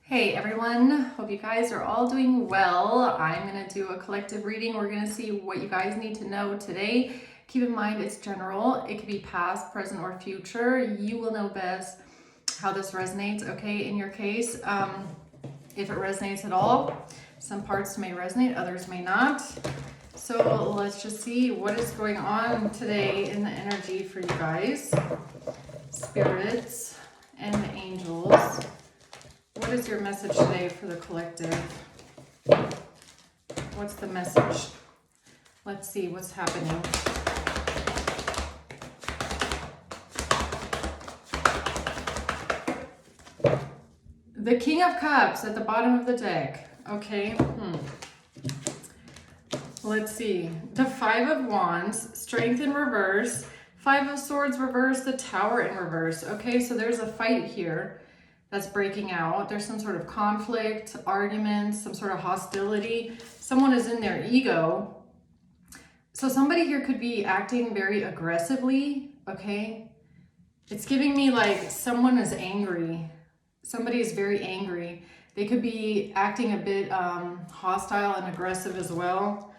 Hey everyone, hope you guys are all doing well. I'm going to do a collective reading. We're going to see what you guys need to know today. Keep in mind it's general. It could be past, present, or future. You will know best how this resonates, okay, in your case. If it resonates at all, some parts may resonate, others may not. So let's just see what is going on today in the energy for you guys. Spirits and the angels. What is your message today for the collective? What's the message? Let's see what's happening. The King of Cups at the bottom of the deck. Okay. Let's see. The Five of Wands, Strength in reverse. Five of Swords reverse, the Tower in reverse. Okay, so there's a fight here that's breaking out. There's some sort of conflict, arguments, some sort of hostility. Someone is in their ego. So somebody here could be acting very aggressively, okay? It's giving me like someone is angry. Somebody is very angry. They could be acting a bit hostile and aggressive as well,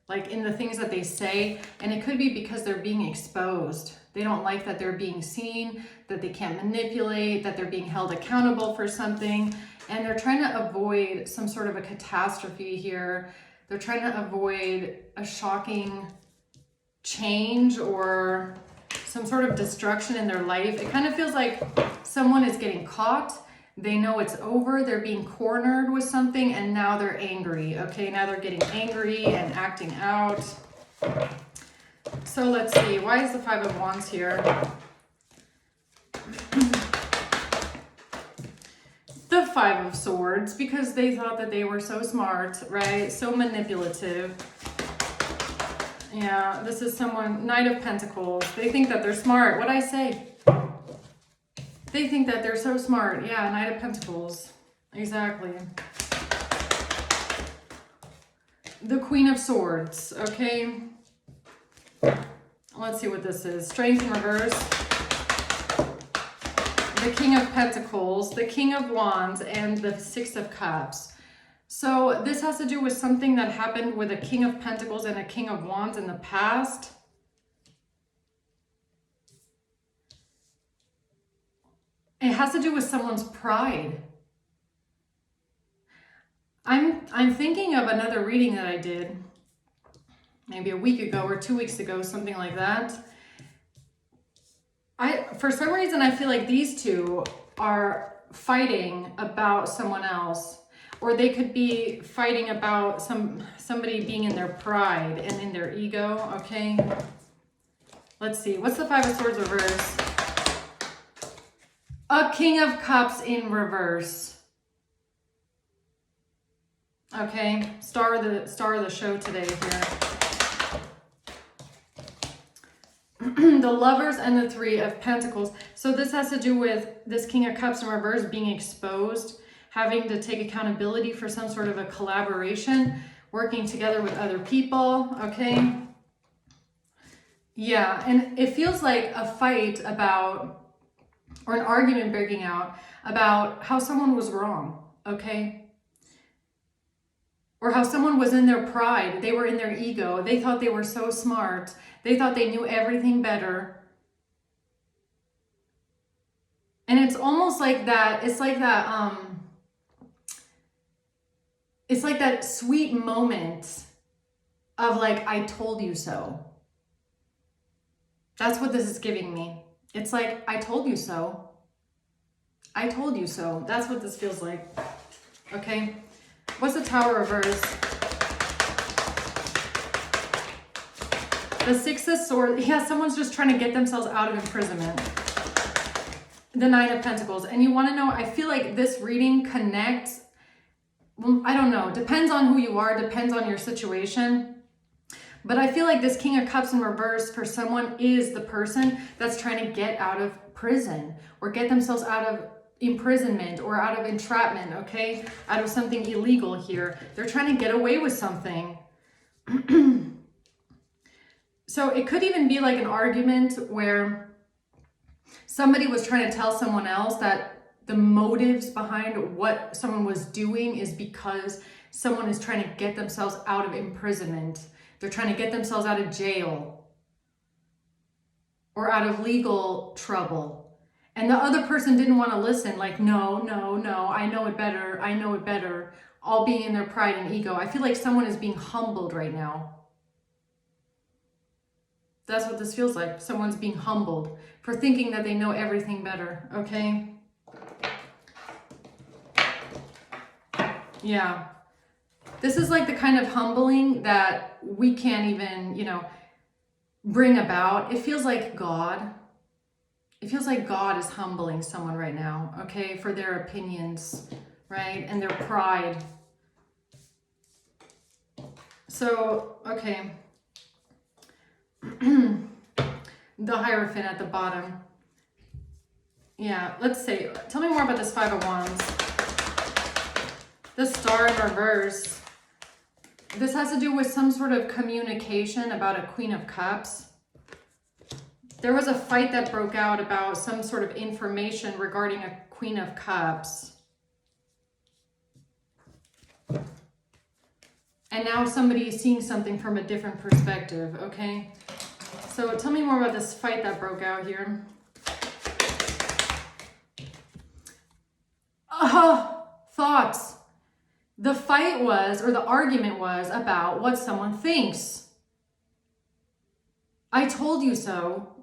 like in the things that they say. And it could be because they're being exposed. They don't like that they're being seen, that they can't manipulate, that they're being held accountable for something. And they're trying to avoid some sort of a catastrophe here. They're trying to avoid a shocking change or some sort of destruction in their life. It kind of feels like someone is getting caught. They know it's over. They're being cornered with something and now they're angry. Okay, now they're getting angry and acting out. So let's see, why is the Five of Wands here? The Five of Swords, because they thought that they were so smart, right? So manipulative. Yeah, this is someone, Knight of Pentacles. They think that they're smart. What'd I say? They think that they're so smart. Yeah, Knight of Pentacles. Exactly. The Queen of Swords, okay? Let's see what this is. Strength in reverse. The King of Pentacles, the King of Wands, and the Six of Cups. So this has to do with something that happened with a King of Pentacles and a King of Wands in the past. It has to do with someone's pride. I'm thinking of another reading that I did maybe a week ago or 2 weeks ago, something like that. For some reason, I feel like these two are fighting about someone else, or they could be fighting about somebody being in their pride and in their ego, okay? Let's see, what's the Five of Swords reverse? A King of Cups in reverse. Okay, star of the show today here. The Lovers and the Three of Pentacles. So this has to do with this King of Cups in reverse being exposed, having to take accountability for some sort of a collaboration, working together with other people, okay? Yeah, and it feels like a fight about, or an argument breaking out about how someone was wrong, okay? Or how someone was in their pride. They were in their ego. They thought they were so smart. They thought they knew everything better. And it's almost like that. It's like that sweet moment of like, I told you so. That's what this is giving me. It's like, I told you so. I told you so. That's what this feels like. Okay. What's the Tower reverse? The Six of Swords. Yeah, someone's just trying to get themselves out of imprisonment. The Nine of Pentacles. And you want to know, I feel like this reading connects. Well, I don't know. Depends on who you are. Depends on your situation. But I feel like this King of Cups in reverse for someone is the person that's trying to get out of prison or get themselves out of imprisonment or out of entrapment, okay? Out of something illegal here. They're trying to get away with something. So it could even be like an argument where somebody was trying to tell someone else that the motives behind what someone was doing is because someone is trying to get themselves out of imprisonment. They're trying to get themselves out of jail or out of legal trouble. And the other person didn't want to listen, like, no, I know it better, all being in their pride and ego. I feel like someone is being humbled right now. That's what this feels like. Someone's being humbled for thinking that they know everything better, okay? Yeah. This is like the kind of humbling that we can't even, bring about. It feels like God. It feels like God is humbling someone right now, okay, for their opinions, right, and their pride. So, okay. The Hierophant at the bottom. Yeah, let's see. Tell me more about this Five of Wands. The Star in reverse. This has to do with some sort of communication about a Queen of Cups. There was a fight that broke out about some sort of information regarding a Queen of Cups. And now somebody is seeing something from a different perspective, okay? So tell me more about this fight that broke out here. Thoughts. The fight was, or the argument was, about what someone thinks. I told you so.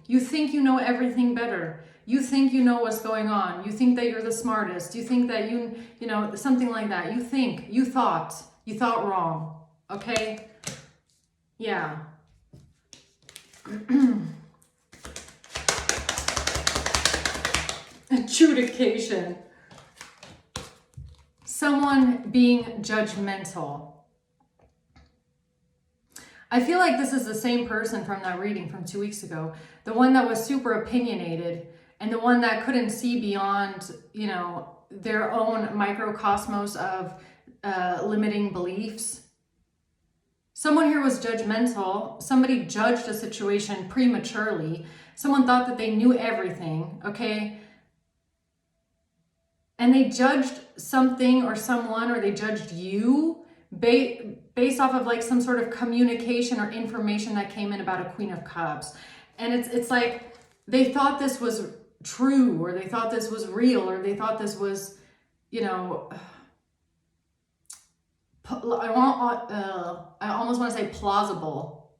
You think you know everything better. You think you know what's going on. You think that you're the smartest. You think that you know, something like that. You thought wrong. Okay? Yeah. Adjudication. Someone being judgmental. I feel like this is the same person from that reading from 2 weeks ago. The one that was super opinionated and the one that couldn't see beyond, their own microcosmos of limiting beliefs. Someone here was judgmental. Somebody judged a situation prematurely. Someone thought that they knew everything, okay? And they judged something or someone, or they judged you based off of like some sort of communication or information that came in about a Queen of Cups. And it's like they thought this was true, or they thought this was real, or they thought this was, I almost want to say plausible.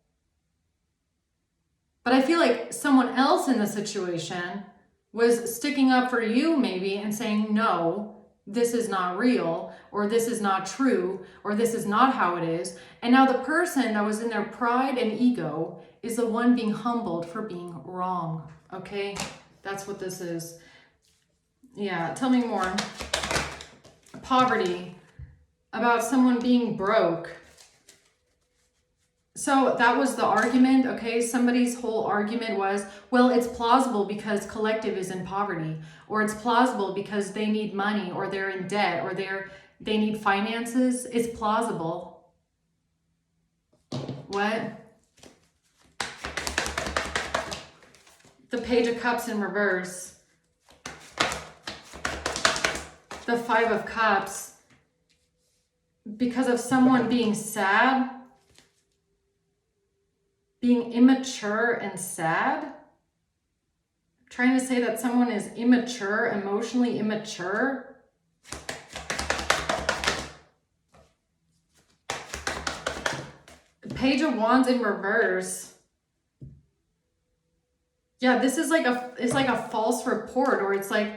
But I feel like someone else in the situation was sticking up for you maybe and saying, no, this is not real, or this is not true, or this is not how it is. And now the person that was in their pride and ego is the one being humbled for being wrong. Okay? That's what this is. Yeah, tell me more. Poverty. About someone being broke. So that was the argument, okay? Somebody's whole argument was, well, it's plausible because collective is in poverty, or it's plausible because they need money, or they're in debt, or they need finances. It's plausible. What? The Page of Cups in reverse. The Five of Cups. Because of someone being sad, being immature and sad. Trying to say that someone is immature, emotionally immature. Page of Wands in reverse. Yeah, this is it's like a false report, or it's like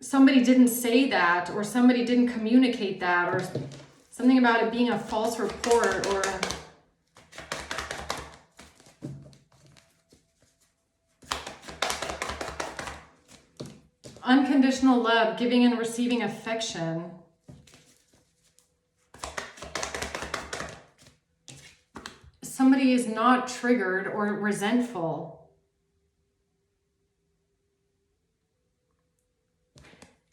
somebody didn't say that, or somebody didn't communicate that, or something about it being a false report, or unconditional love, giving and receiving affection. Somebody is not triggered or resentful.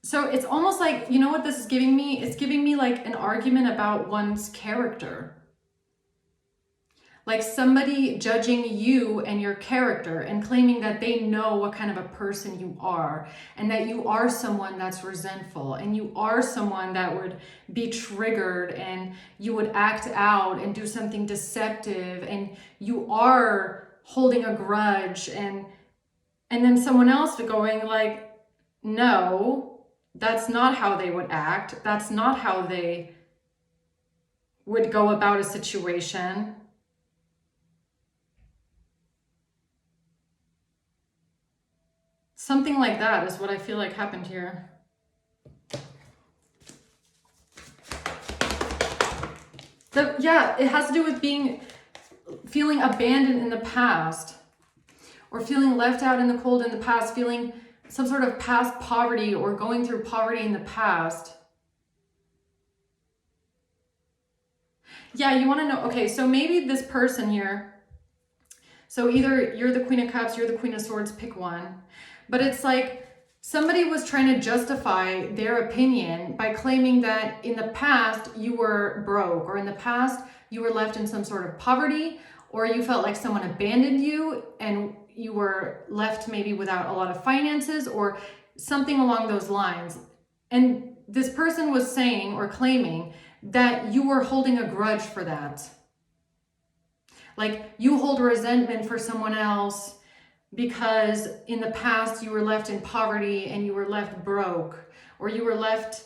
So it's almost like, you know what this is giving me? It's giving me like an argument about one's character. Like somebody judging you and your character and claiming that they know what kind of a person you are, and that you are someone that's resentful, and you are someone that would be triggered, and you would act out and do something deceptive, and you are holding a grudge, and then someone else going like, no, that's not how they would act. That's not how they would go about a situation. Something like that is what I feel like happened here. Yeah, it has to do with feeling abandoned in the past, or feeling left out in the cold in the past, feeling some sort of past poverty or going through poverty in the past. Yeah, you want to know, okay, so maybe this person here, so either you're the Queen of Cups, you're the Queen of Swords, pick one. But it's like somebody was trying to justify their opinion by claiming that in the past you were broke, or in the past you were left in some sort of poverty, or you felt like someone abandoned you and you were left maybe without a lot of finances or something along those lines. And this person was saying or claiming that you were holding a grudge for that. Like you hold resentment for someone else because in the past you were left in poverty and you were left broke, or you were left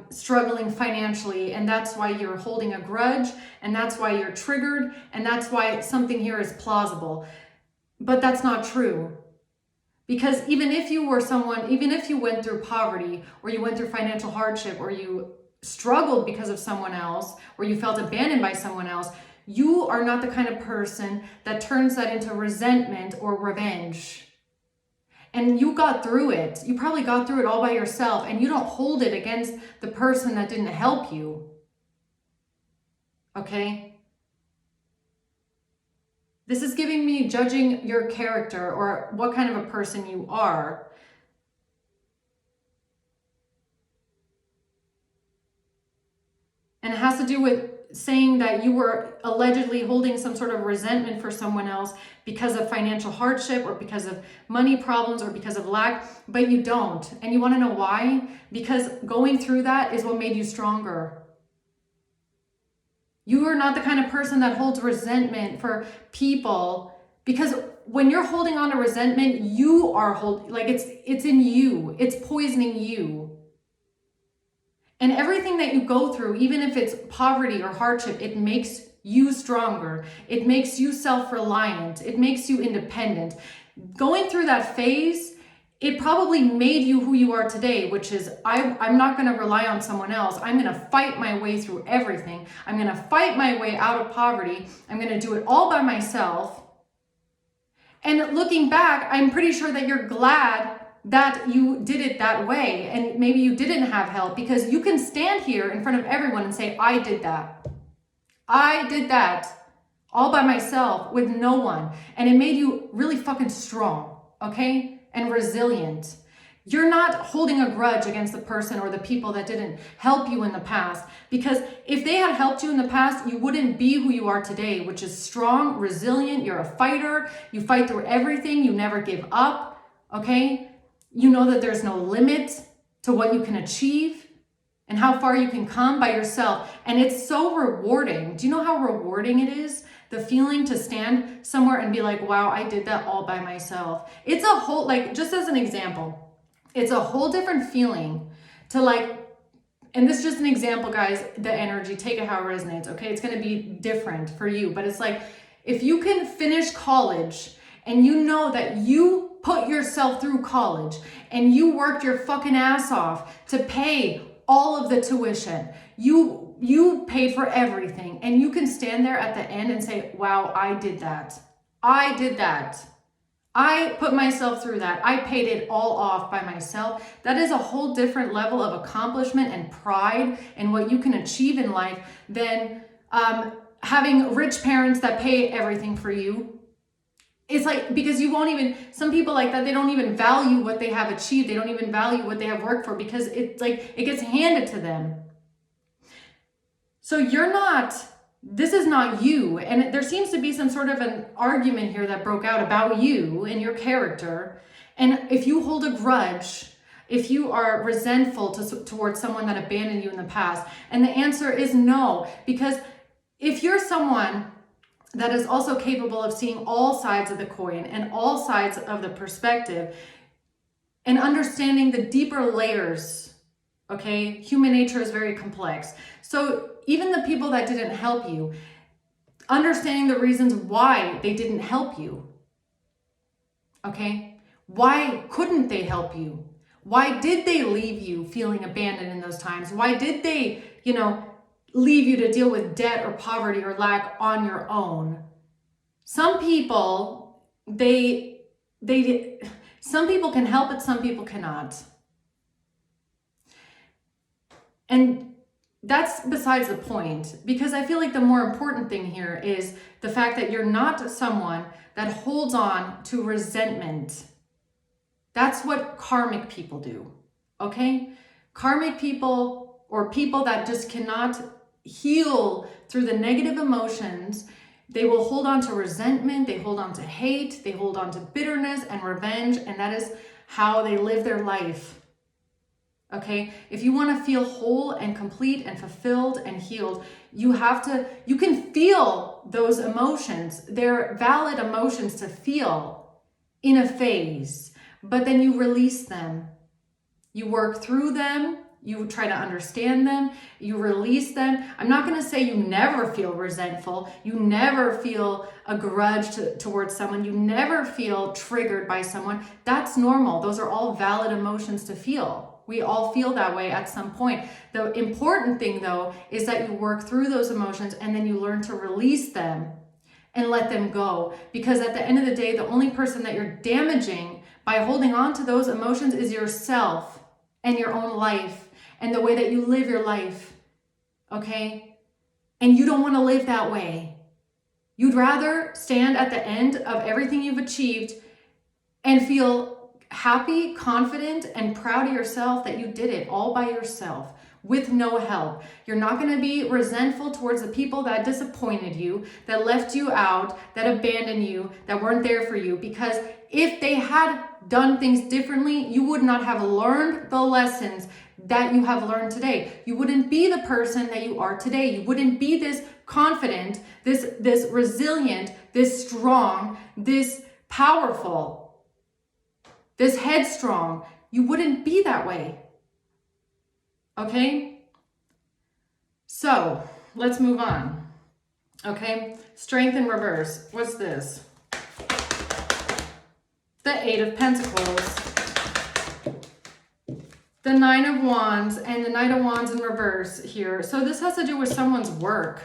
struggling financially, and that's why you're holding a grudge, and that's why you're triggered, and that's why something here is plausible. But that's not true. Because even if you were someone, even if you went through poverty, or you went through financial hardship, or you struggled because of someone else, or you felt abandoned by someone else, you are not the kind of person that turns that into resentment or revenge. And you got through it. You probably got through it all by yourself, and you don't hold it against the person that didn't help you. Okay? This is giving me judging your character or what kind of a person you are. And it has to do with saying that you were allegedly holding some sort of resentment for someone else because of financial hardship or because of money problems or because of lack, but you don't. And you want to know why? Because going through that is what made you stronger. You are not the kind of person that holds resentment for people, because when you're holding on to resentment, you are holding, like it's in you. It's poisoning you. And everything that you go through, even if it's poverty or hardship, it makes you stronger. It makes you self-reliant. It makes you independent. Going through that phase, it probably made you who you are today, which is I'm not going to rely on someone else. I'm going to fight my way through everything. I'm going to fight my way out of poverty. I'm going to do it all by myself. And looking back, I'm pretty sure that you're glad that you did it that way, and maybe you didn't have help, because you can stand here in front of everyone and say, I did that. I did that all by myself with no one. And it made you really fucking strong, okay? And resilient. You're not holding a grudge against the person or the people that didn't help you in the past, because if they had helped you in the past, you wouldn't be who you are today, which is strong, resilient. You're a fighter. You fight through everything. You never give up, okay? You know that there's no limit to what you can achieve and how far you can come by yourself. And it's so rewarding. Do you know how rewarding it is? The feeling to stand somewhere and be like, wow, I did that all by myself. It's a whole, like, just as an example, it's a whole different feeling to like, and this is just an example, guys, the energy, take it how it resonates, okay? It's going to be different for you, but it's like, if you can finish college and you know that you put yourself through college and you worked your fucking ass off to pay all of the tuition, you paid for everything, and you can stand there at the end and say, wow, I did that. I did that. I put myself through that. I paid it all off by myself. That is a whole different level of accomplishment and pride in what you can achieve in life than having rich parents that pay everything for you. It's like, because you won't even, some people like that, they don't even value what they have achieved. They don't even value what they have worked for, because it's like, it gets handed to them. So you're not this is not you. And there seems to be some sort of an argument here that broke out about you and your character. And if you hold a grudge, if you are resentful towards someone that abandoned you in the past, and the answer is no, because if you're someone that is also capable of seeing all sides of the coin and all sides of the perspective and understanding the deeper layers, okay? Human nature is very complex. So even the people that didn't help you, understanding the reasons why they didn't help you, okay? Why couldn't they help you? Why did they leave you feeling abandoned in those times? Why did they, leave you to deal with debt or poverty or lack on your own? Some people, some people can help it, some people cannot. And that's besides the point, because I feel like the more important thing here is the fact that you're not someone that holds on to resentment. That's what karmic people do, okay? Karmic people, or people that just cannot heal through the negative emotions, they will hold on to resentment, they hold on to hate, they hold on to bitterness and revenge, and that is how they live their life, okay? If you want to feel whole and complete and fulfilled and healed, you can feel those emotions. They're valid emotions to feel in a phase. But then you release them. You work through them. You try to understand them. You release them. I'm not going to say you never feel resentful. You never feel a grudge towards someone. You never feel triggered by someone. That's normal. Those are all valid emotions to feel. We all feel that way at some point. The important thing, though, is that you work through those emotions and then you learn to release them and let them go. Because at the end of the day, the only person that you're damaging by holding on to those emotions is yourself and your own life and the way that you live your life, okay? And you don't want to live that way. You'd rather stand at the end of everything you've achieved and feel happy, confident, and proud of yourself that you did it all by yourself with no help. You're not going to be resentful towards the people that disappointed you, that left you out, that abandoned you, that weren't there for you, because if they had done things differently, you would not have learned the lessons that you have learned today. You wouldn't be the person that you are today. You wouldn't be this confident, this resilient, this strong, this powerful, this headstrong. You wouldn't be that way. Okay? So, let's move on. Okay? Strength in reverse. What's this? The Eight of Pentacles, the Nine of Wands, and the Knight of Wands in reverse here. So this has to do with someone's work.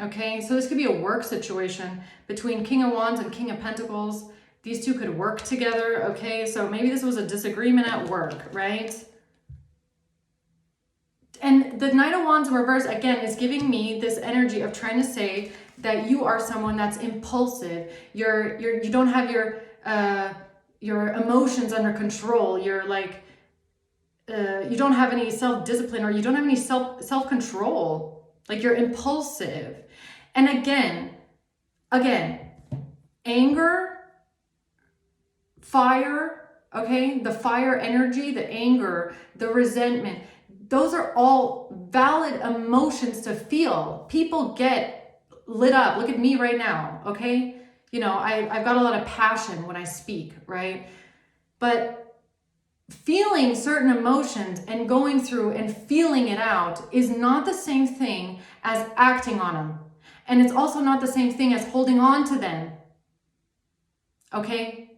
Okay, so this could be a work situation between King of Wands and King of Pentacles. These two could work together, okay? So maybe this was a disagreement at work, right? And the Knight of Wands in reverse, again, is giving me this energy of trying to say that you are someone that's impulsive. You don't have your emotions under control. You're like, you don't have any self-discipline, or you don't have any self-control. Like, you're impulsive. And again, anger, fire, okay? The fire energy, the anger, the resentment, those are all valid emotions to feel. People get lit up. Look at me right now, okay? I've got a lot of passion when I speak, right? But feeling certain emotions and going through and feeling it out is not the same thing as acting on them. And it's also not the same thing as holding on to them, okay?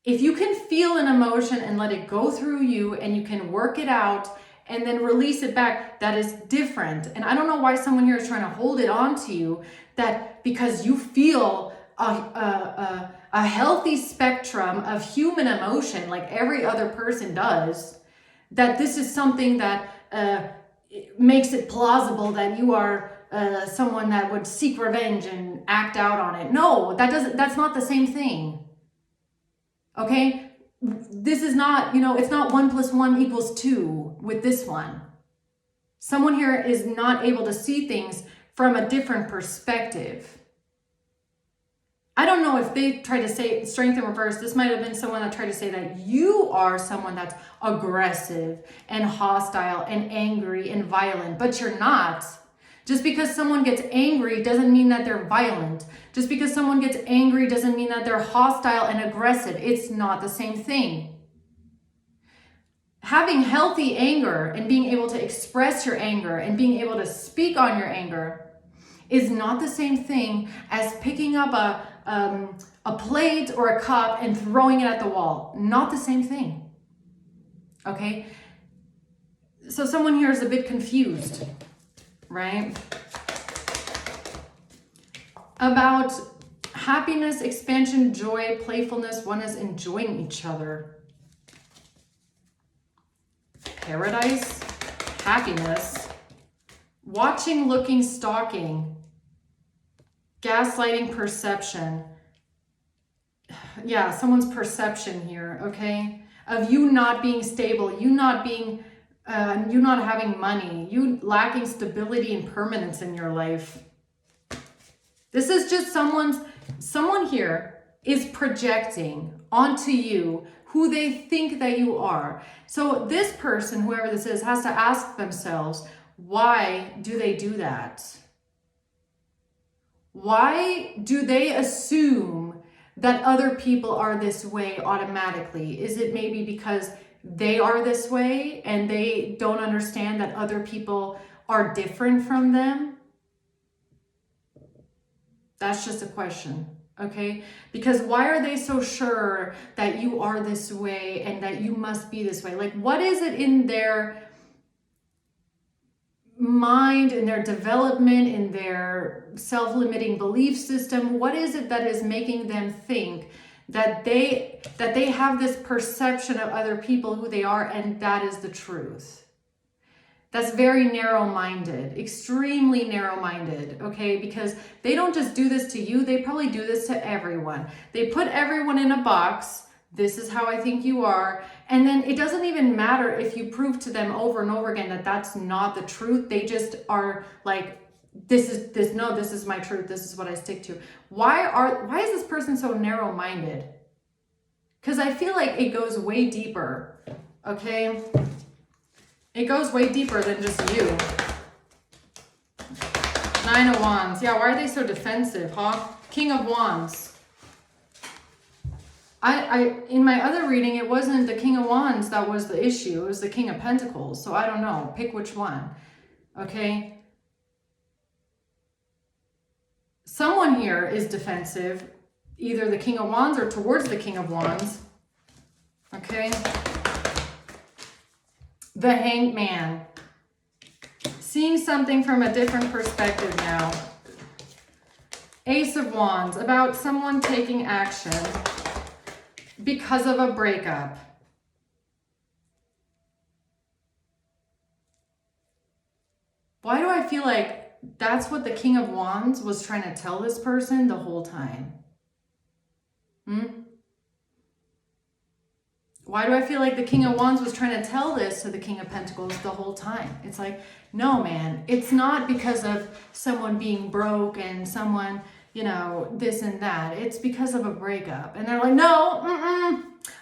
If you can feel an emotion and let it go through you and you can work it out and then release it back, that is different. And I don't know why someone here is trying to hold it on to you, that because you feel a healthy spectrum of human emotion like every other person does, that this is something that makes it plausible that you are someone that would seek revenge and act out on it. No, that's not the same thing. Okay? This is not, it's not 1 + 1 = 2 with this one. Someone here is not able to see things from a different perspective. I don't know if they tried to say strength in reverse. This might have been someone that tried to say that you are someone that's aggressive and hostile and angry and violent, but you're not. Just because someone gets angry doesn't mean that they're violent. Just because someone gets angry doesn't mean that they're hostile and aggressive. It's not the same thing. Having healthy anger and being able to express your anger and being able to speak on your anger is not the same thing as picking up a plate or a cup and throwing it at the wall. Not the same thing. Okay? So someone here is a bit confused, right? About happiness, expansion, joy, playfulness, one is enjoying each other. Paradise, happiness, watching, looking, stalking, gaslighting, perception. Yeah, someone's perception here, okay? Of you not being stable, you not being, you not having money, you lacking stability and permanence in your life. This is just someone here is projecting onto you who they think that you are. So this person, whoever this is, has to ask themselves, why do they do that? Why do they assume that other people are this way automatically? Is it maybe because they are this way and they don't understand that other people are different from them? That's just a question, okay? Because why are they so sure that you are this way and that you must be this way? Like, what is it in their mind, in their development, in their self-limiting belief system? What is it that is making them think that they have this perception of other people, who they are, and that is the truth? That's very narrow-minded, extremely narrow-minded, okay? Because they don't just do this to you, they probably do this to everyone. They put everyone in a box. This is how I think you are. And then it doesn't even matter if you prove to them over and over again that that's not the truth. They just are like, this is my truth. This is what I stick to. Why is this person so narrow-minded? Because I feel like it goes way deeper, okay? It goes way deeper than just you. 9 of Wands. Yeah, why are they so defensive, huh? King of Wands. In my other reading, it wasn't the King of Wands that was the issue. It was the King of Pentacles. So I don't know. Pick which one. Okay? Someone here is defensive. Either the King of Wands or towards the King of Wands. Okay? The Hanged Man. Seeing something from a different perspective now. Ace of Wands. About someone taking action because of a breakup. Why do I feel like that's what the King of Wands was trying to tell this person the whole time? Why do I feel like the King of Wands was trying to tell this to the King of Pentacles the whole time? It's like, no, man, it's not because of someone being broke and someone, you know, this and that. It's because of a breakup. And they're like, no,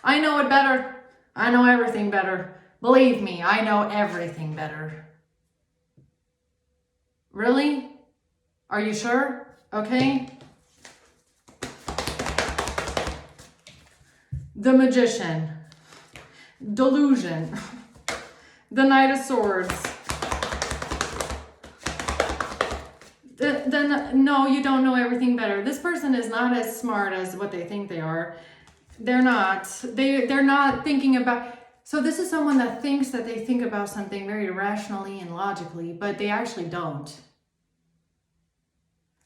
I know it better. I know everything better. Believe me, I know everything better. Really? Are you sure? Okay. The Magician. Delusion. The Knight of Swords. No, you don't know everything better. This person is not as smart as what they think they are. They're not. They're not thinking about... So this is someone that thinks that they think about something very rationally and logically, but they actually don't.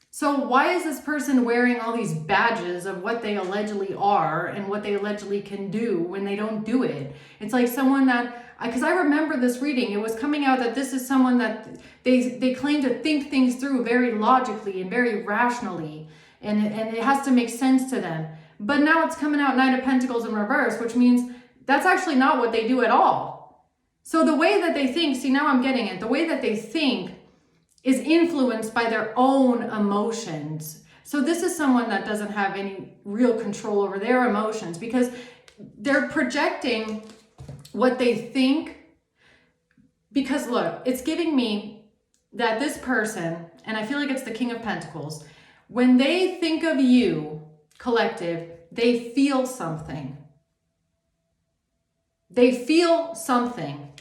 So why is this person wearing all these badges of what they allegedly are and what they allegedly can do when they don't do it? It's like someone that, because I remember this reading, it was coming out that this is someone that they claim to think things through very logically and very rationally, and it has to make sense to them. But now it's coming out Knight of Pentacles in reverse, which means that's actually not what they do at all. So the way that they think, see, now I'm getting it, the way that they think is influenced by their own emotions. So this is someone that doesn't have any real control over their emotions because they're projecting what they think. Because look, it's giving me that this person, and I feel like it's the King of Pentacles, when they think of you, collective, they feel something. They feel something.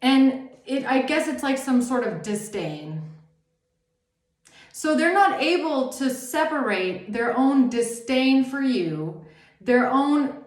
And I guess it's like some sort of disdain. So they're not able to separate their own disdain for you, their own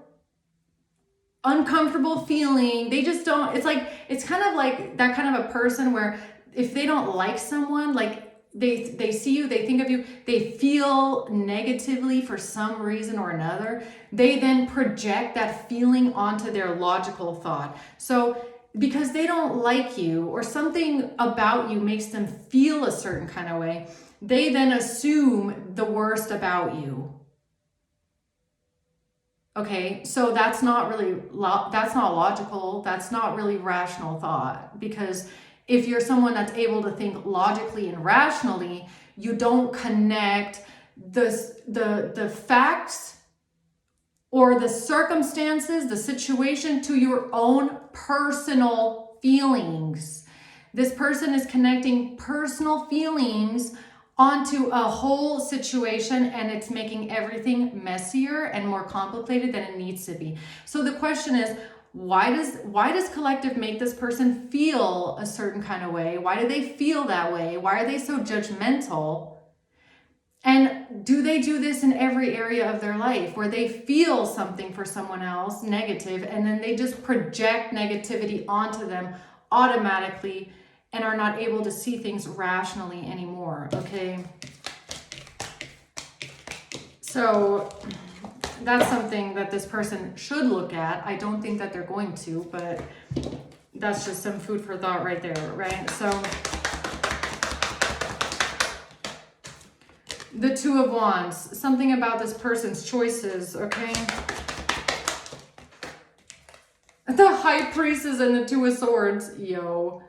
uncomfortable feeling. They just don't, it's kind of like that kind of a person where if they don't like someone, like they see you, they think of you, they feel negatively for some reason or another, they then project that feeling onto their logical thought. So because they don't like you or something about you makes them feel a certain kind of way, they then assume the worst about you. Okay, so that's not logical. That's not really rational thought, because if you're someone that's able to think logically and rationally, you don't connect the facts or the circumstances, the situation to your own personal feelings. This person is connecting personal feelings onto a whole situation, and it's making everything messier and more complicated than it needs to be. So the question is, why does collective make this person feel a certain kind of way? Why do they feel that way? Why are they so judgmental? And do they do this in every area of their life where they feel something for someone else negative, and then they just project negativity onto them automatically and are not able to see things rationally anymore? Okay. So that's something that this person should look at. I don't think that they're going to, but that's just some food for thought right there, right? So the Two of Wands, something about this person's choices, okay? The High Priestess and the Two of Swords, yo.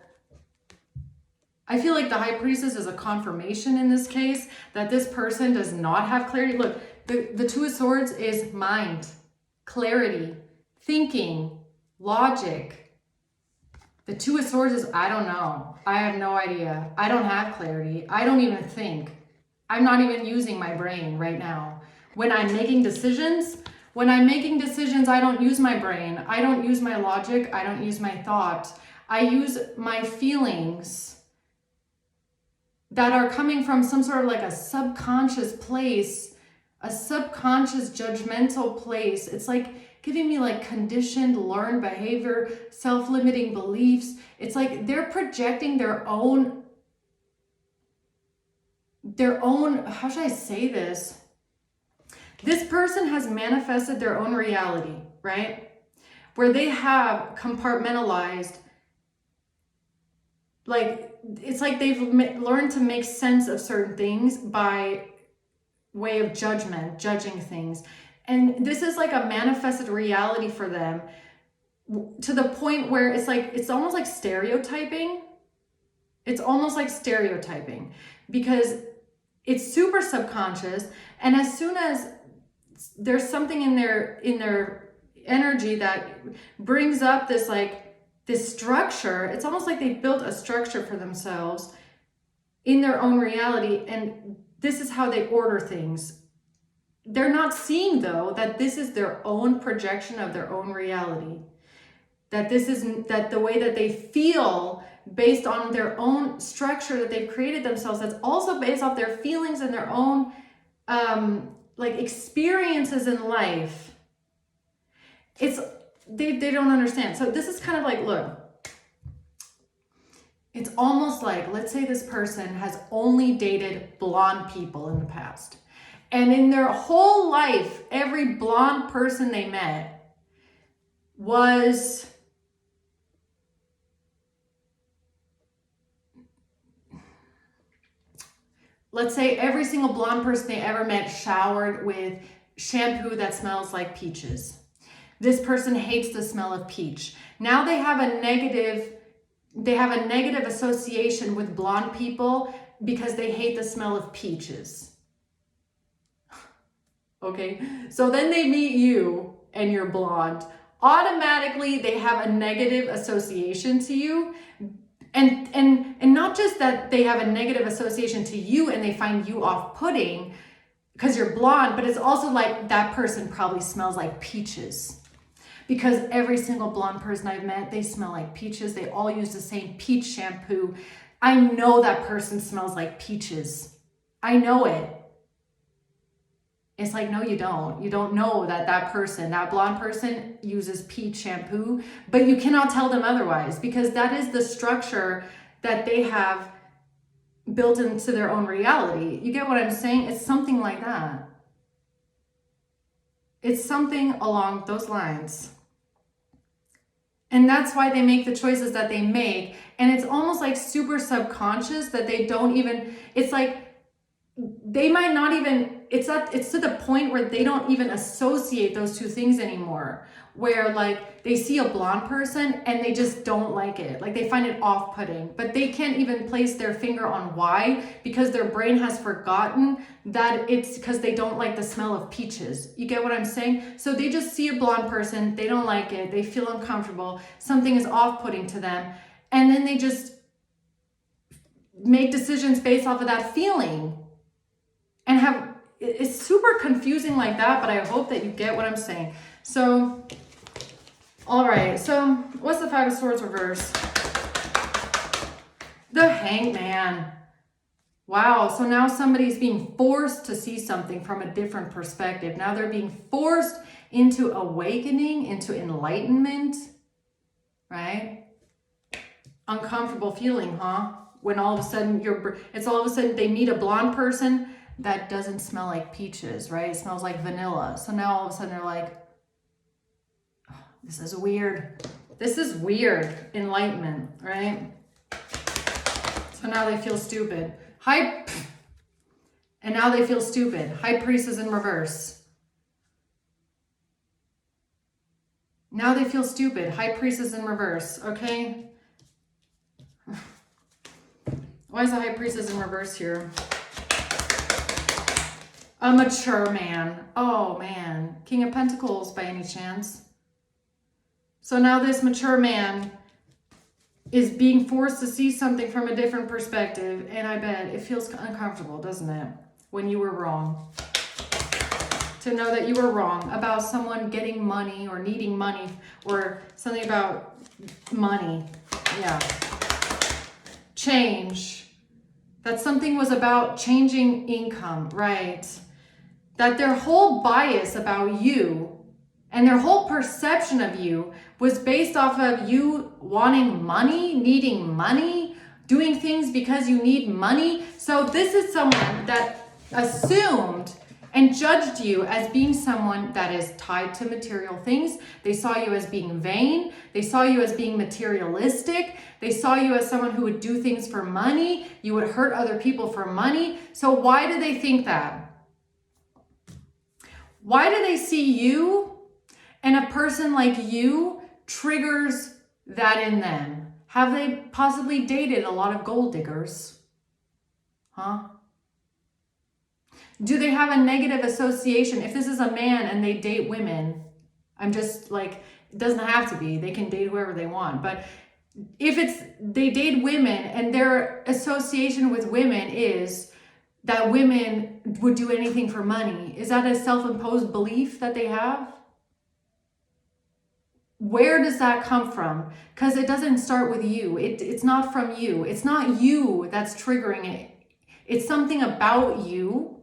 I feel like the High Priestess is a confirmation in this case that this person does not have clarity. Look, the Two of Swords is mind, clarity, thinking, logic. The Two of Swords is, I don't know. I have no idea. I don't have clarity. I don't even think. I'm not even using my brain right now. When I'm making decisions, I don't use my brain. I don't use my logic. I don't use my thought. I use my feelings that are coming from some sort of like a subconscious place, a subconscious judgmental place. It's like giving me like conditioned learned behavior, self-limiting beliefs. It's like they're projecting their own, how should I say this? This person has manifested their own reality, right? Where they have compartmentalized, like, it's like they've learned to make sense of certain things by way of judgment, judging things. And this is like a manifested reality for them to the point where it's almost like stereotyping. It's almost like stereotyping because it's super subconscious. And as soon as there's something in their energy that brings up this structure, it's almost like they've built a structure for themselves in their own reality, and this is how they order things. They're not seeing, though, that this is their own projection of their own reality. That the way that they feel based on their own structure that they've created themselves, that's also based off their feelings and their own experiences in life. They don't understand. So this is kind of like, look, it's almost like, let's say this person has only dated blonde people in the past. And in their whole life, every blonde person they met was, let's say every single blonde person they ever met showered with shampoo that smells like peaches. This person hates the smell of peach. Now they have a negative they have a negative association with blonde people because they hate the smell of peaches. Okay, so then they meet you and you're blonde. Automatically, they have a negative association to you. And not just that they have a negative association to you and they find you off-putting because you're blonde, but it's also like that person probably smells like peaches. Because every single blonde person I've met, they smell like peaches. They all use the same peach shampoo. I know that person smells like peaches. I know it. It's like, no, you don't. You don't know that that person, that blonde person uses peach shampoo, but you cannot tell them otherwise because that is the structure that they have built into their own reality. You get what I'm saying? It's something like that. It's something along those lines. And that's why they make the choices that they make. And it's almost like super subconscious that they don't even, it's like they might not even, it's to the point where they don't even associate those two things anymore. Where like they see a blonde person and they just don't like it. Like they find it off-putting, but they can't even place their finger on why because their brain has forgotten that it's because they don't like the smell of peaches. You get what I'm saying? So they just see a blonde person, they don't like it, they feel uncomfortable, something is off-putting to them, and then they just make decisions based off of that feeling. And it's super confusing like that, but I hope that you get what I'm saying. So, all right, so what's the Five of Swords reverse? The Hangman. Wow, so now somebody's being forced to see something from a different perspective. Now they're being forced into awakening, into enlightenment, right? Uncomfortable feeling, huh? When all of a sudden they meet a blonde person that doesn't smell like peaches, right? It smells like vanilla. So now all of a sudden they're like, oh, this is weird. This is weird. Enlightenment, right? So now they feel stupid. And now they feel stupid. High Priestess in reverse. Now they feel stupid. High Priestess in reverse, okay? Why is the High Priestess in reverse here? A mature man. Oh, man. King of Pentacles, by any chance. So now this mature man is being forced to see something from a different perspective. And I bet it feels uncomfortable, doesn't it? When you were wrong. To know that you were wrong about someone getting money or needing money or something about money. Yeah. Change. That something was about changing income, right? That their whole bias about you and their whole perception of you was based off of you wanting money, needing money, doing things because you need money. So this is someone that assumed and judged you as being someone that is tied to material things. They saw you as being vain. They saw you as being materialistic. They saw you as someone who would do things for money. You would hurt other people for money. So why do they think that? Why do they see you and a person like you triggers that in them? Have they possibly dated a lot of gold diggers? Huh? Do they have a negative association? If this is a man and they date women, I'm just like, it doesn't have to be. They can date whoever they want. But if they date women and their association with women is that women would do anything for money, is that a self-imposed belief that they have? Where does that come from? Because it doesn't start with you. It's not from you. It's not you that's triggering it. It's something about you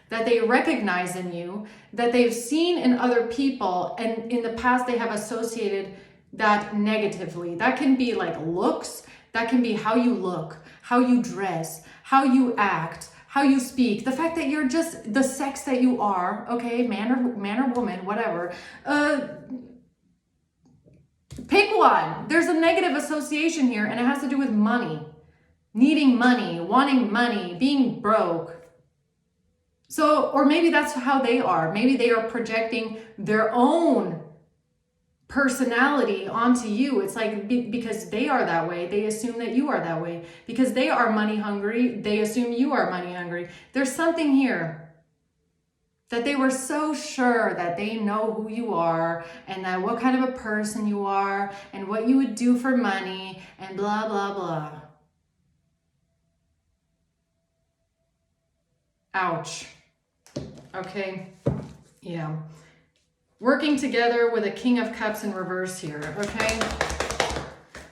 that they recognize in you, that they've seen in other people, and in the past they have associated that negatively. That can be like looks. That can be how you look, how you dress, how you act, how you speak, the fact that you're just the sex that you are, okay, man or woman, whatever. Pick one. There's a negative association here, and it has to do with money, needing money, wanting money, being broke. So, or maybe that's how they are. Maybe they are projecting their own personality onto you. It's like because they are that way, they assume that you are that way. Because they are money hungry, they assume you are money hungry. There's something here that they were so sure that they know who you are and that what kind of a person you are and what you would do for money and blah, blah, blah. Ouch. Okay. Yeah. Working together with a King of Cups in reverse here. Okay.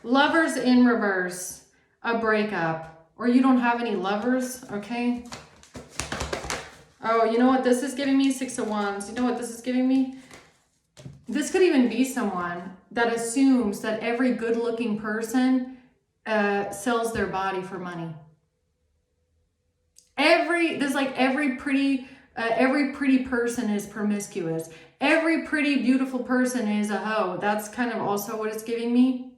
Lovers in reverse. A breakup. Or you don't have any lovers. Okay. Oh, you know what this is giving me? Six of Wands. You know what this is giving me? This could even be someone that assumes that every good-looking person sells their body for money. Every pretty person is promiscuous. Every pretty, beautiful person is a hoe. That's kind of also what it's giving me.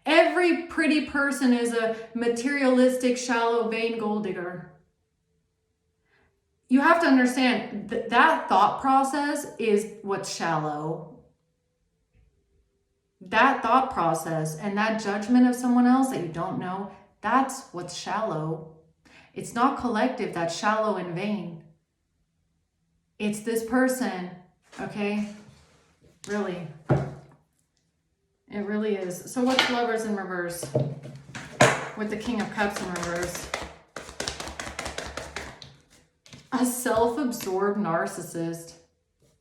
Every pretty person is a materialistic, shallow, vain gold digger. You have to understand that thought process is what's shallow. That thought process and that judgment of someone else that you don't know, that's what's shallow. It's not collective that's shallow and vain. It's this person, okay? Really. It really is. So what's Lovers in reverse? With the King of Cups in reverse. A self-absorbed narcissist.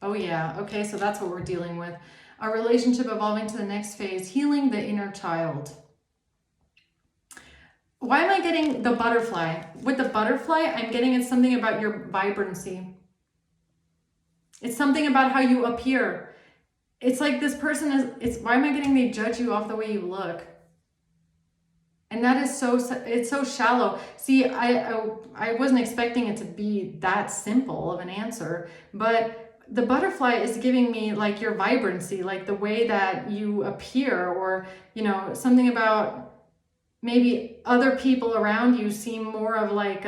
Oh yeah, okay, so that's what we're dealing with. A relationship evolving to the next phase, healing the inner child. Why am I getting the butterfly? With the butterfly, I'm getting it's something about your vibrancy. It's something about how you appear. It's like this person why am I getting they judge you off the way you look? And that is it's so shallow. See, I wasn't expecting it to be that simple of an answer, but the butterfly is giving me like your vibrancy, like the way that you appear, or, you know, something about maybe other people around you seem more of like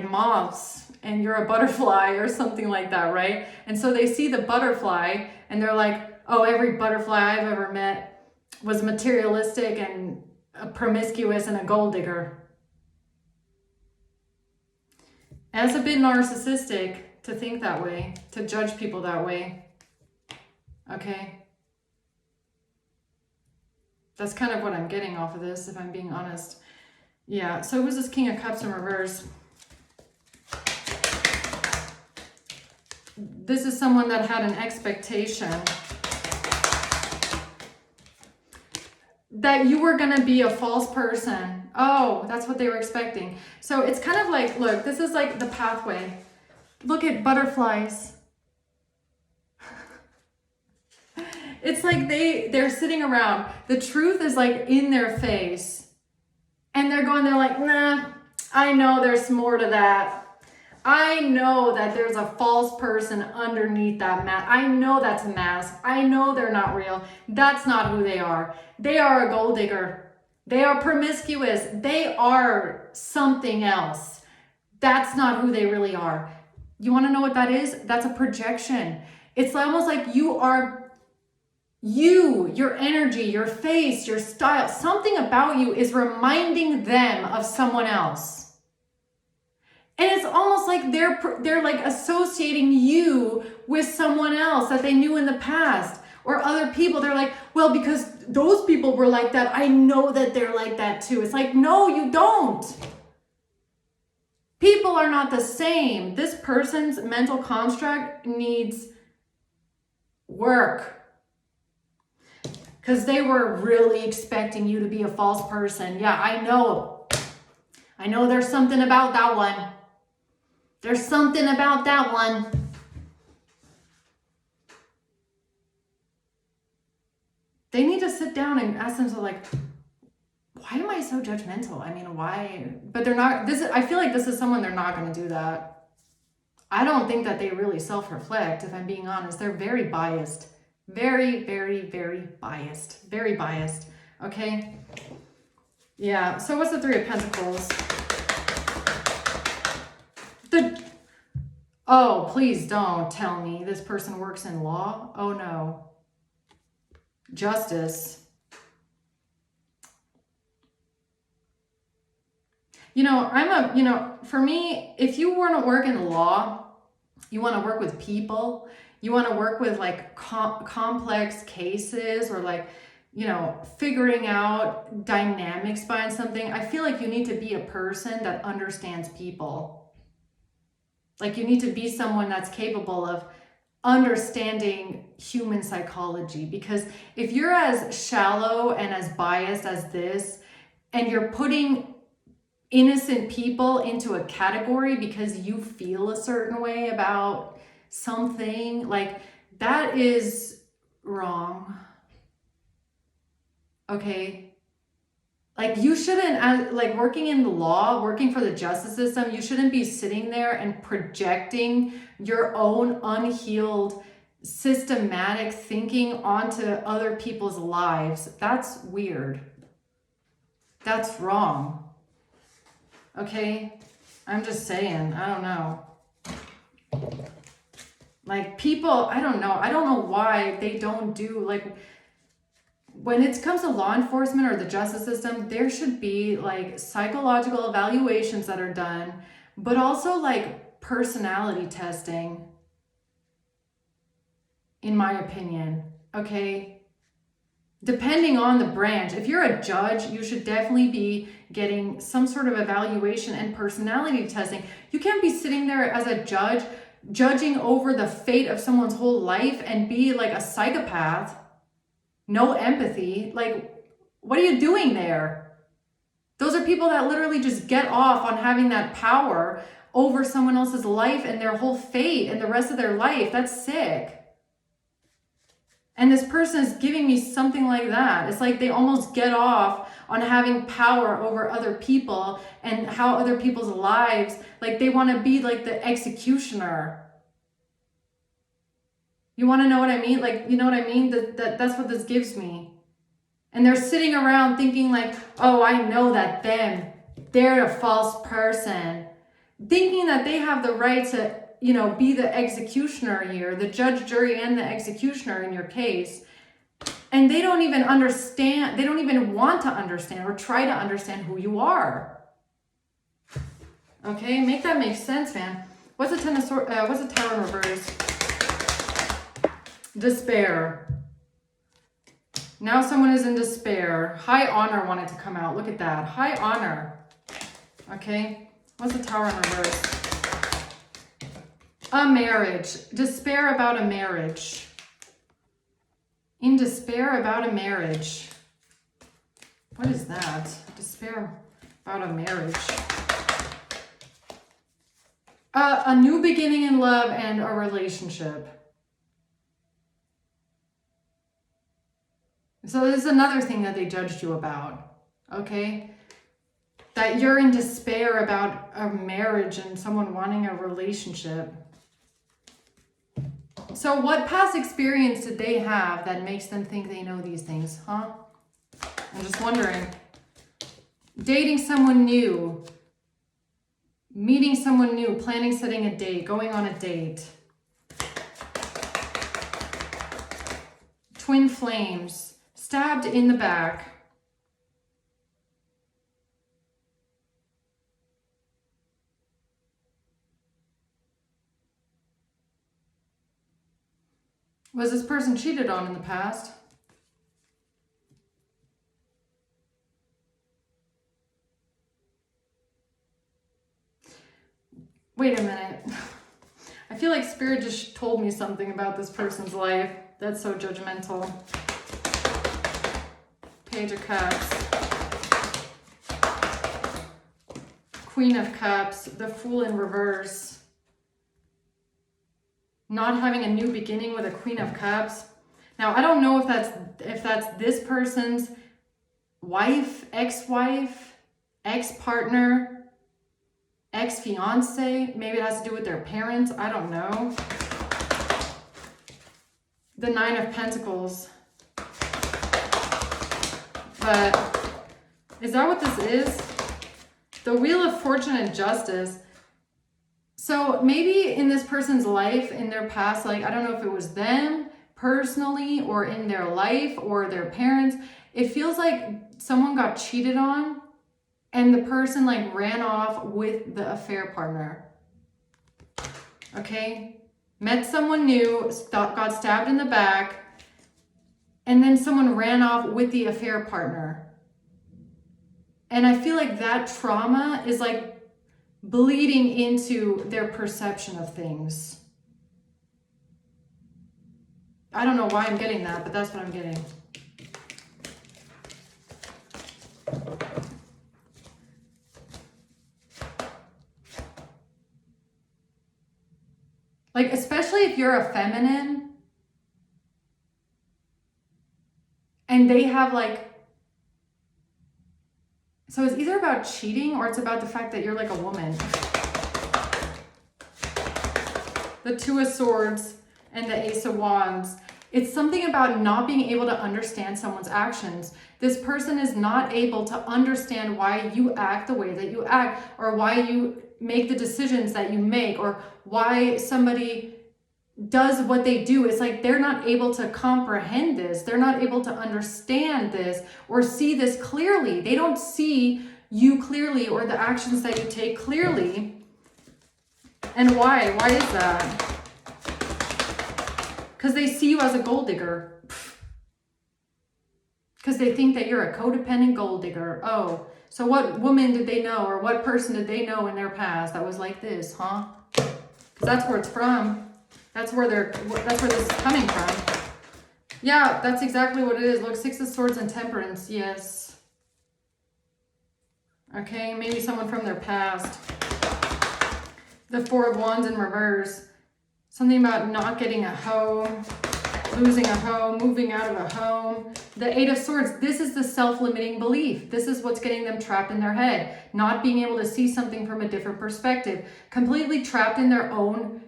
moths and you're a butterfly or something like that, right? And so they see the butterfly and they're like, oh, every butterfly I've ever met was materialistic and promiscuous and a gold digger. And it's a bit narcissistic to think that way, to judge people that way. Okay? That's kind of what I'm getting off of this, if I'm being honest. Yeah, so who's this King of Cups in reverse? This is someone that had an expectation that you were going to be a false person. Oh, that's what they were expecting. So it's kind of like, look, this is like the pathway. Look at butterflies. It's like they're sitting around. The truth is like in their face. And they're like, nah, I know there's more to that. I know that there's a false person underneath that mask. I know that's a mask. I know they're not real. That's not who they are. They are a gold digger. They are promiscuous. They are something else. That's not who they really are. You want to know what that is? That's a projection. It's almost like you are your energy, your face, your style, something about you is reminding them of someone else. And it's almost like they're like associating you with someone else that they knew in the past or other people. They're like, well, because those people were like that, I know that they're like that too. It's like, no, you don't. People are not the same. This person's mental construct needs work. Because they were really expecting you to be a false person. Yeah, I know. I know there's something about that one. There's something about that one. They need to sit down and ask themselves, like, why am I so judgmental? I mean, why? But they're not, I feel like this is someone they're not going to do that. I don't think that they really self-reflect, if I'm being honest. They're very biased. Very, very, very biased. Very biased. Okay? Yeah. So what's the Three of Pentacles? Oh, please don't tell me this person works in law. Oh no. Justice. For me, if you want to work in law, you want to work with people, you want to work with like complex cases, or like, figuring out dynamics behind something, I feel like you need to be a person that understands people. Like, you need to be someone that's capable of understanding human psychology. Because if you're as shallow and as biased as this, and you're putting innocent people into a category because you feel a certain way about something, like, that is wrong. Okay? Like, you shouldn't, as like working in the law, working for the justice system, you shouldn't be sitting there and projecting your own unhealed systematic thinking onto other people's lives. That's weird. That's wrong. Okay? I'm just saying, I don't know. Like, people, I don't know why they don't do, like, when it comes to law enforcement or the justice system, there should be like psychological evaluations that are done, but also like personality testing, in my opinion. Okay? Depending on the branch, if you're a judge, you should definitely be getting some sort of evaluation and personality testing. You can't be sitting there as a judge judging over the fate of someone's whole life and be like a psychopath. No empathy. Like, what are you doing there? Those are people that literally just get off on having that power over someone else's life and their whole fate and the rest of their life. That's sick. And this person is giving me something like that. It's like they almost get off on having power over other people and how other people's lives, like they want to be like the executioner. You want to know what I mean? Like, you know what I mean? That's what this gives me. And they're sitting around thinking like, oh, I know that they're a false person. Thinking that they have the right to, be the executioner here, the judge, jury, and the executioner in your case. And they don't even understand, they don't even want to understand or try to understand who you are. Okay, make that make sense, man. What's a Tower in reverse? Despair. Now someone is in despair. High honor wanted to come out. Look at that. High honor. Okay. What's the Tower in reverse? A marriage. Despair about a marriage. In despair about a marriage. What is that? Despair about a marriage. A new beginning in love and a relationship. So this is another thing that they judged you about, okay? That you're in despair about a marriage and someone wanting a relationship. So what past experience did they have that makes them think they know these things, huh? I'm just wondering. Dating someone new, meeting someone new, planning, setting a date, going on a date. Twin flames. Stabbed in the back. Was this person cheated on in the past? Wait a minute. I feel like Spirit just told me something about this person's life. That's so judgmental. Page of Cups. Queen of Cups. The Fool in reverse. Not having a new beginning with a Queen of Cups. Now, I don't know if that's this person's wife, ex-wife, ex-partner, ex-fiance. Maybe it has to do with their parents. I don't know. The Nine of Pentacles. But is that what this is? The Wheel of Fortune and Justice. So maybe in this person's life, in their past, like, I don't know if it was them personally or in their life or their parents, it feels like someone got cheated on and the person like ran off with the affair partner. Okay? Met someone new, got stabbed in the back, and then someone ran off with the affair partner. And I feel like that trauma is like bleeding into their perception of things. I don't know why I'm getting that, but that's what I'm getting. Like, especially if you're a feminine and they have like, so it's either about cheating or it's about the fact that you're like a woman. The Two of Swords and the Ace of Wands. It's something about not being able to understand someone's actions. This person is not able to understand why you act the way that you act, or why you make the decisions that you make, or why somebody does what they do. It's like they're not able to comprehend this. They're not able to understand this or see this clearly. They don't see you clearly or the actions that you take clearly. And why? Why is that? Because they see you as a gold digger. Because they think that you're a codependent gold digger. Oh, so what woman did they know, or what person did they know in their past that was like this, huh? Because that's where it's from. That's where this is coming from. Yeah, that's exactly what it is. Look, Six of Swords and Temperance. Yes. Okay, maybe someone from their past. The Four of Wands in reverse. Something about not getting a home, losing a home, moving out of a home. The Eight of Swords, this is the self-limiting belief. This is what's getting them trapped in their head. Not being able to see something from a different perspective. Completely trapped in their own,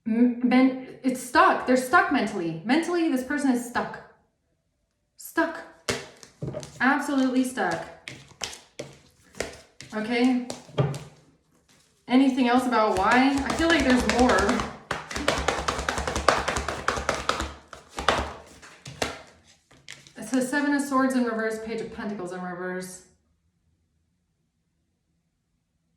it's stuck. They're stuck mentally. Mentally, this person is stuck. Stuck. Absolutely stuck. Okay. Anything else about why? I feel like there's more. So Seven of Swords in reverse, Page of Pentacles in reverse.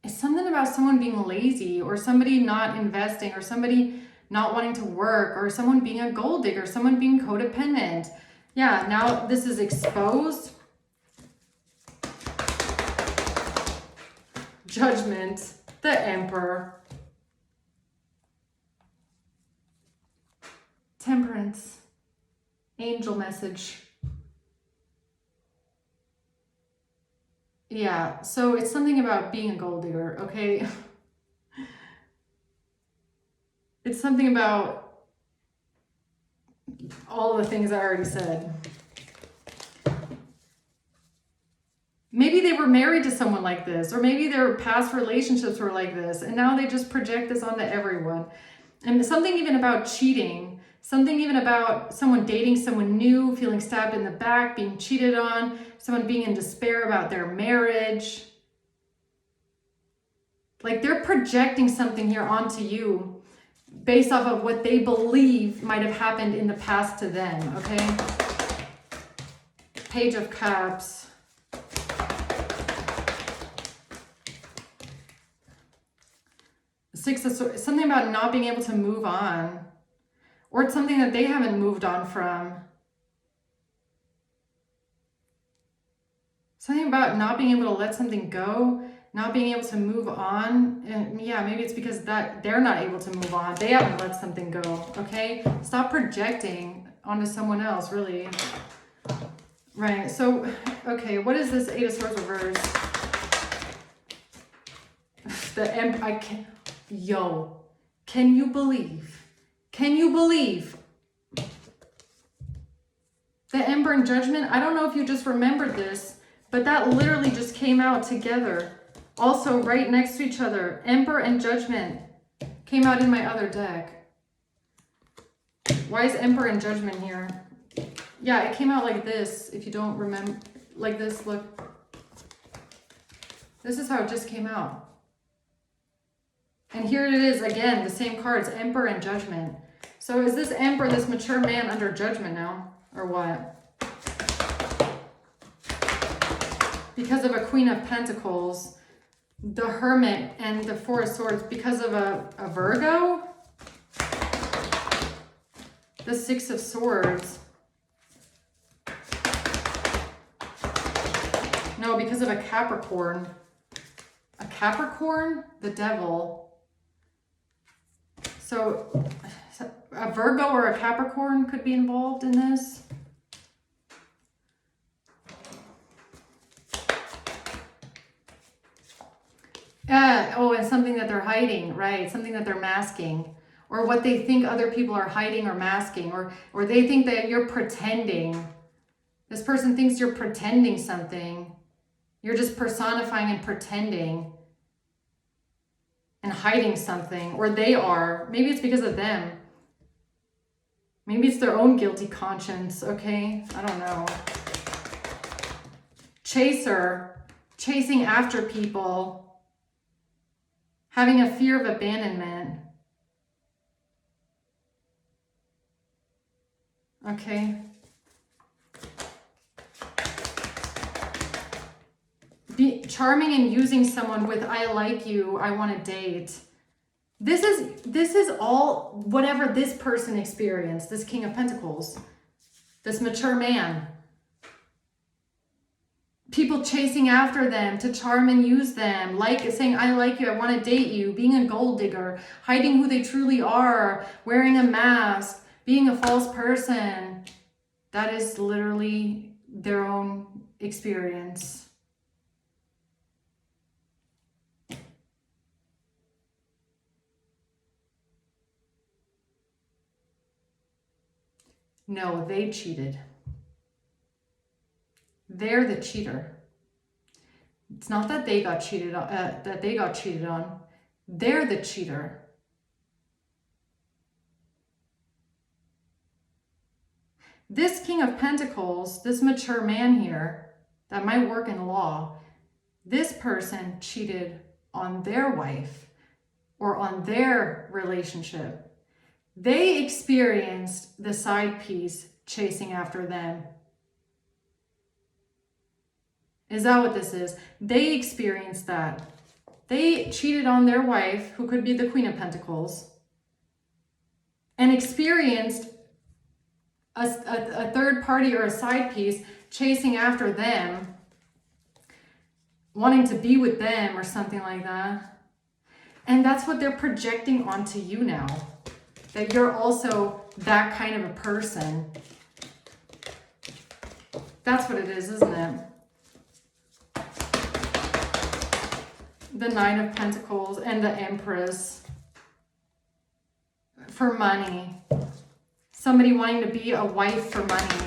It's something about someone being lazy, or somebody not investing, or somebody not wanting to work, or someone being a gold digger, someone being codependent. Yeah, now this is exposed. Judgment, the Emperor. Temperance, angel message. Yeah, so it's something about being a gold digger, okay? It's something about all the things I already said. Maybe they were married to someone like this, or maybe their past relationships were like this, and now they just project this onto everyone. And something even about cheating, something even about someone dating someone new, feeling stabbed in the back, being cheated on, someone being in despair about their marriage. Like they're projecting something here onto you based off of what they believe might have happened in the past to them, okay? Page of Cups. Six of Swords, something about not being able to move on. Or it's something that they haven't moved on from. Something about not being able to let something go, not being able to move on. And yeah, maybe it's because that they're not able to move on. They haven't let something go, okay? Stop projecting onto someone else, really. Right, so, okay, what is this Eight of Swords reverse? Yo, can you believe? Can you believe? The Emperor and Judgment, I don't know if you just remembered this, but that literally just came out together. Also right next to each other. Emperor and Judgment came out in my other deck. Why is Emperor and Judgment here? Yeah, it came out like this, if you don't remember. Like this, look. This is how it just came out. And here it is again, the same cards, Emperor and Judgment. So is this Emperor, this mature man, under judgment now? Or what? Because of a Queen of Pentacles, the Hermit, and the Four of Swords, because of a Virgo, the Six of Swords. No, because of a Capricorn. A Capricorn, the Devil. So a Virgo or a Capricorn could be involved in this. Oh, and something that they're hiding, right? Something that they're masking, or what they think other people are hiding or masking, or they think that you're pretending. This person thinks you're pretending something. You're just personifying and pretending and hiding something, or they are. Maybe it's because of them. Maybe it's their own guilty conscience, okay? I don't know. Chaser, chasing after people. Having a fear of abandonment. Okay. Be charming and using someone with I like you, I want to date. This is all whatever this person experienced, this King of Pentacles, this mature man. People chasing after them to charm and use them, like saying, I like you, I want to date you, being a gold digger, hiding who they truly are, wearing a mask, being a false person. That is literally their own experience. No, they cheated. They're the cheater. It's not that they got cheated on. They're the cheater. This King of Pentacles, this mature man here that might work in law, this person cheated on their wife or on their relationship. They experienced the side piece chasing after them. Is that what this is? They experienced that. They cheated on their wife, who could be the Queen of Pentacles, and experienced a third party or a side piece chasing after them, wanting to be with them or something like that. And that's what they're projecting onto you now, that you're also that kind of a person. That's what it is, isn't it? The Nine of Pentacles and the Empress. For money. Somebody wanting to be a wife for money.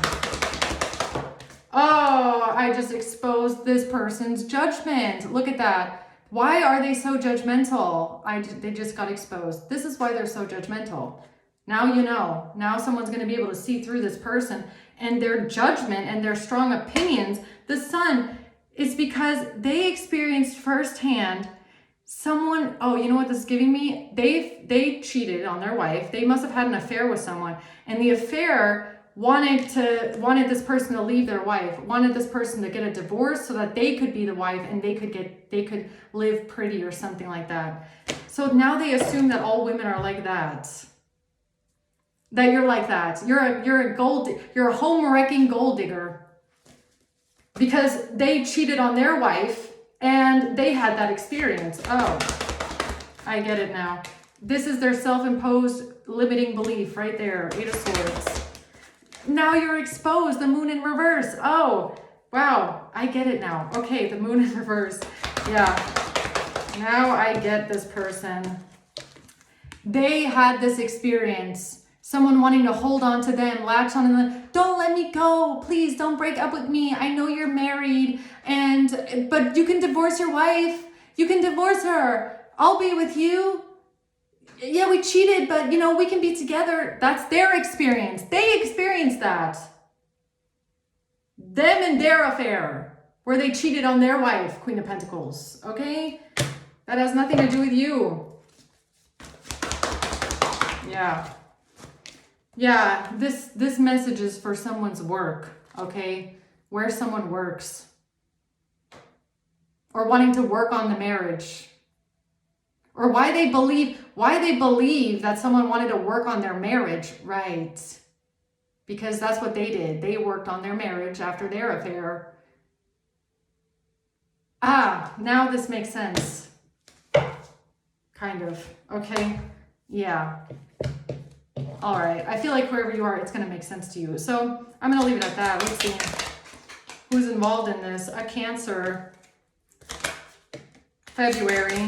Oh, I just exposed this person's judgment. Look at that. Why are they so judgmental? They just got exposed. This is why they're so judgmental. Now you know. Now someone's going to be able to see through this person and their judgment and their strong opinions. The Sun is because they experienced firsthand someone, oh, you know what this is giving me? They cheated on their wife. They must have had an affair with someone. And the affair wanted this person to leave their wife, wanted this person to get a divorce so that they could be the wife and they could live pretty or something like that. So now they assume that all women are like that. That you're like that. You're a home-wrecking gold digger. Because they cheated on their wife and they had that experience. Oh, I get it now. This is their self-imposed limiting belief right there. Eight of Swords. Now you're exposed. The Moon in reverse. Oh, wow. I get it now. Okay, the Moon in reverse. Yeah. Now I get this person. They had this experience. Someone wanting to hold on to them, latch on to them. Don't let me go. Please don't break up with me. I know you're married, but you can divorce your wife. You can divorce her. I'll be with you. Yeah, we cheated, but we can be together. That's their experience. They experienced that. Them and their affair, where they cheated on their wife, Queen of Pentacles. Okay? That has nothing to do with you. Yeah. Yeah, this message is for someone's work, okay? Where someone works. Or wanting to work on the marriage. Or why they believe that someone wanted to work on their marriage, right? Because that's what they did. They worked on their marriage after their affair. Ah, now this makes sense. Kind of, okay? Yeah. All right, I feel like wherever you are, it's going to make sense to you. So I'm going to leave it at that. Let's see who's involved in this. A Cancer, February.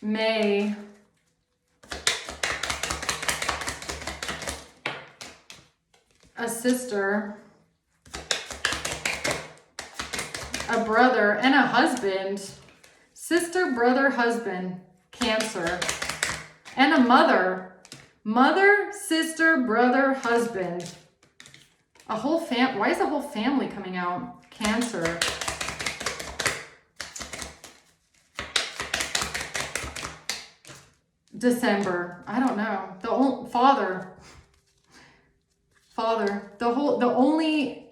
May. A sister. A brother and a husband. Sister, brother, husband, Cancer. And a mother. Mother, sister, brother, husband. A whole why is the whole family coming out? Cancer. December. I don't know. The father. Father. The only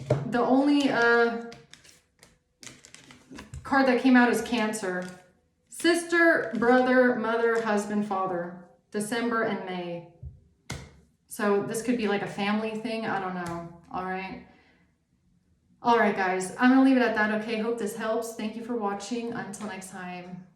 card that came out is Cancer. Sister, brother, mother, husband, father. December and May. So this could be like a family thing. I don't know. All right. All right, guys. I'm going to leave it at that. Okay. Hope this helps. Thank you for watching. Until next time.